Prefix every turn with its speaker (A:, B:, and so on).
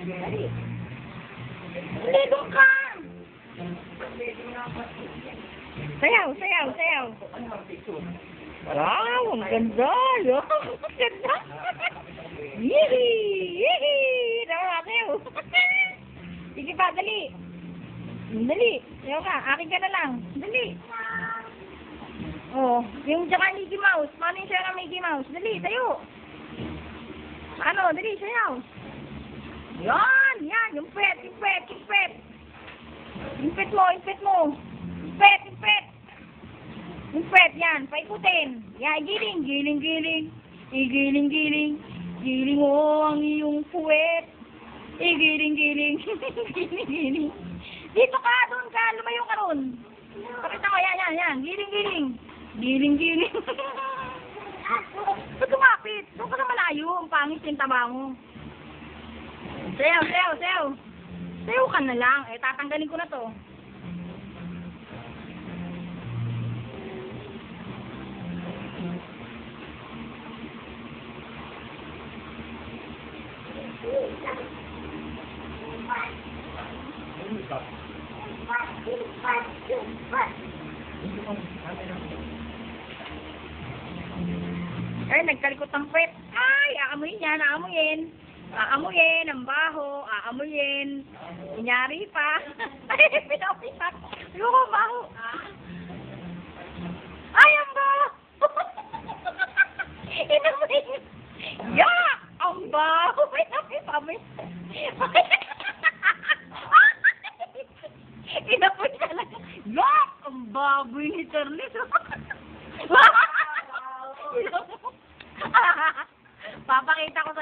A: Dali. Ligo ka! Sayaw, sayaw, sayaw. Wow, ang ganda. Ang ganda. Yihi! Yihi! Sayaw. Sige pa, dali. Dali. Sayaw ka. Akin ka na lang. Dali. Oh, yung tsaka Mickey Mouse. Paano yung sayaw ng Mickey Mouse? Dali, sayo. Ano? Dali, sayaw. Yan, yan. Yung pet, yung pet, yung pet. Yung pet mo, yung pet mo. Yung pet, yung pet. Yung pet, yan. Paikutin. Yan, giling, giling, giling. Igiling, giling. Giling mo ang iyong puwet. Igiling, giling. Giling, giling. Dito ka, doon ka. Lumayo ka doon. Pakita mo, yan, yan, yan. Giling, giling. Giling, giling. Ba't kumapit? Doon ka na malayo. Ang pangit yung taba mo. Sayaw, sayaw, sayaw. Sayaw ka na lang. Eh, tatanggalin ko na to. Ay, nagkalikot ang pet. Ay, aamuyin yan, aamuyin. Aamuyin, ang baho, aamuyin. Kunyari pa. Ay, pinapitak. Ayoko, baho. Ay, ang baho. Inamuyin. Yak! Ang baho. Pinapitak. Inamuyin na lang. Yak! Ang baboy ni Charlie. Papakita ko sa